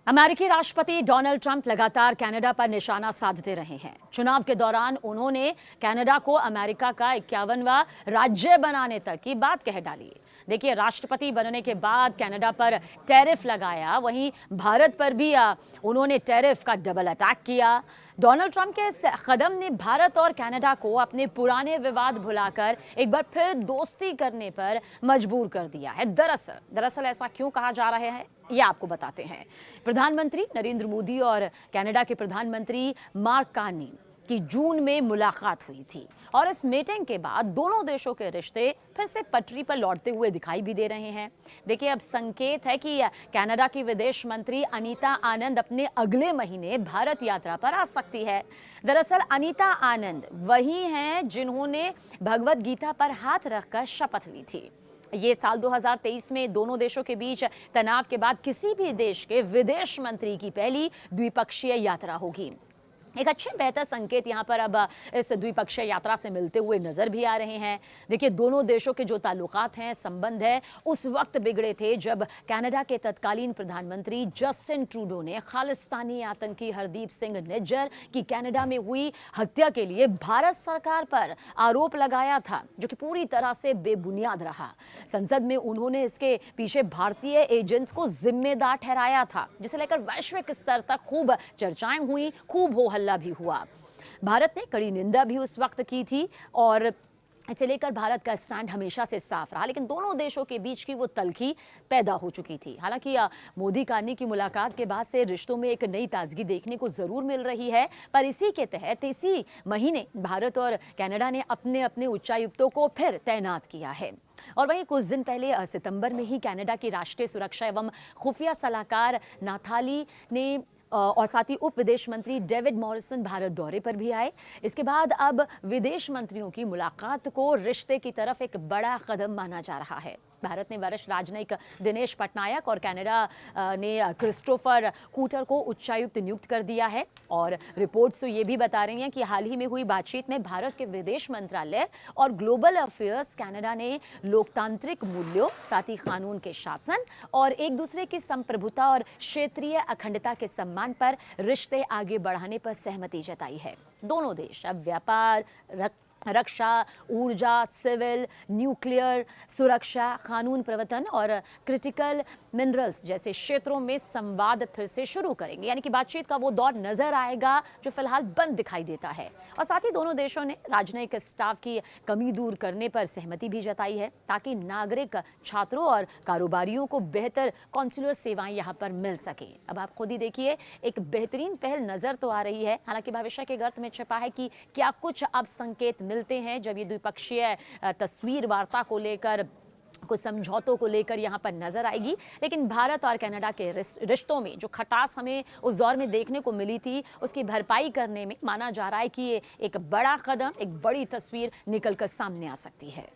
अमेरिकी राष्ट्रपति Donald Trump लगातार कनाडा पर निशाना साधते रहे हैं। चुनाव के दौरान उन्होंने कनाडा को अमेरिका का 51वां राज्य बनाने तक की बात कह डाली। देखिए, राष्ट्रपति बनने के बाद कनाडा पर टैरिफ लगाया, वहीं भारत पर भी उन्होंने टैरिफ का डबल अटैक किया। डोनाल्ड ट्रंप के इस कदम ने भारत और कनाडा को अपने पुराने विवाद भुलाकर एक बार फिर दोस्ती करने पर मजबूर कर दिया है। दरअसल ऐसा क्यों कहा जा रहा है, ये आपको बताते हैं। प्रधानमंत्री नरेंद्र मोदी और कनाडा के प्रधानमंत्री मार्क कार्नी की जून में मुलाकात हुई थी और इस मीटिंग के बाद दोनों देशों के रिश्ते फिर से पटरी पर लौटते हुए दिखाई भी दे रहे हैं। देखिए, अब संकेत है कि कनाडा की विदेश मंत्री अनीता आनंद अपने अगले महीने भारत यात्रा पर आ सकती है। दरअसल अनीता आनंद वही हैं जिन्होंने भगवत गीता पर हाथ रखकर शपथ ली थी। ये साल 2023 में दोनों देशों के बीच तनाव के बाद किसी भी देश के विदेश मंत्री की पहली द्विपक्षीय यात्रा होगी। एक अच्छे बेहतर संकेत यहाँ पर अब इस द्विपक्षीय यात्रा से मिलते हुए नजर भी आ रहे हैं। देखिए, दोनों देशों के जो ताल्लुकात हैं, संबंध है, उस वक्त बिगड़े थे जब कनाडा के तत्कालीन प्रधानमंत्री जस्टिन ट्रूडो ने खालिस्तानी आतंकी हरदीप सिंह निज्जर की कनाडा में हुई हत्या के लिए भारत सरकार पर आरोप लगाया था, जो कि पूरी तरह से बेबुनियाद रहा। संसद में उन्होंने इसके पीछे भारतीय एजेंट्स को जिम्मेदार ठहराया था, जिसे लेकर वैश्विक स्तर तक खूब चर्चाएं हुई, खूब हो हल्ला भी हुआ। भारत ने कड़ी निंदा भी उस वक्त की थी और इसे लेकर भारत का स्टैंड हमेशा से साफ रहा, लेकिन दोनों देशों के बीच की वो तल्खी पैदा हो चुकी थी। हालांकि मोदी कार्नी की मुलाकात के बाद से रिश्तों में एक नई ताजगी देखने को जरूर मिल रही है, पर इसी के तहत इसी महीने भारत और कनाडा ने अपने अपने उच्चायुक्तों को फिर तैनात किया है। और वहीं कुछ दिन पहले सितंबर में ही कनाडा की राष्ट्रीय सुरक्षा एवं खुफिया सलाहकार नाथाली ने और साथ ही उप विदेश मंत्री डेविड मॉरिसन भारत दौरे पर भी आए। इसके बाद अब विदेश मंत्रियों की मुलाकात को रिश्ते की तरफ एक बड़ा कदम माना जा रहा है। भारत ने वरिष्ठ राजनयिक दिनेश पटनायक और कनाडा ने क्रिस्टोफर कूटर को उच्चायुक्त नियुक्त कर दिया है और रिपोर्ट्स तो ये भी बता रही हैं कि हाल ही में हुई बातचीत में भारत के विदेश मंत्रालय और ग्लोबल अफेयर्स कनाडा ने लोकतांत्रिक मूल्यों, साथ ही कानून के शासन और एक दूसरे की संप्रभुता और क्षेत्रीय अखंडता के सम्मान पर रिश्ते आगे बढ़ाने पर सहमति जताई है। दोनों देश अब व्यापार, रक्षा, ऊर्जा, सिविल, न्यूक्लियर सुरक्षा, कानून प्रवर्तन और क्रिटिकल मिनरल्स जैसे क्षेत्रों में संवाद फिर से शुरू करेंगे। यानी कि बातचीत का वो दौर नजर आएगा जो फिलहाल बंद दिखाई देता है। और साथ ही दोनों देशों ने राजनयिक स्टाफ की कमी दूर करने पर सहमति भी जताई है, ताकि नागरिक, छात्रों और कारोबारियों को बेहतर कॉन्सुलर सेवाएं यहाँ पर मिल सके। अब आप खुद ही देखिए, एक बेहतरीन पहल नजर तो आ रही है, हालांकि भविष्य के गर्त में छिपा है कि क्या कुछ अब संकेत मिलते हैं जब ये द्विपक्षीय तस्वीर वार्ता को लेकर, कुछ समझौतों को लेकर यहाँ पर नजर आएगी। लेकिन भारत और कनाडा के रिश्तों में जो खटास हमें उस दौर में देखने को मिली थी, उसकी भरपाई करने में माना जा रहा है कि ये एक बड़ा कदम, एक बड़ी तस्वीर निकलकर सामने आ सकती है।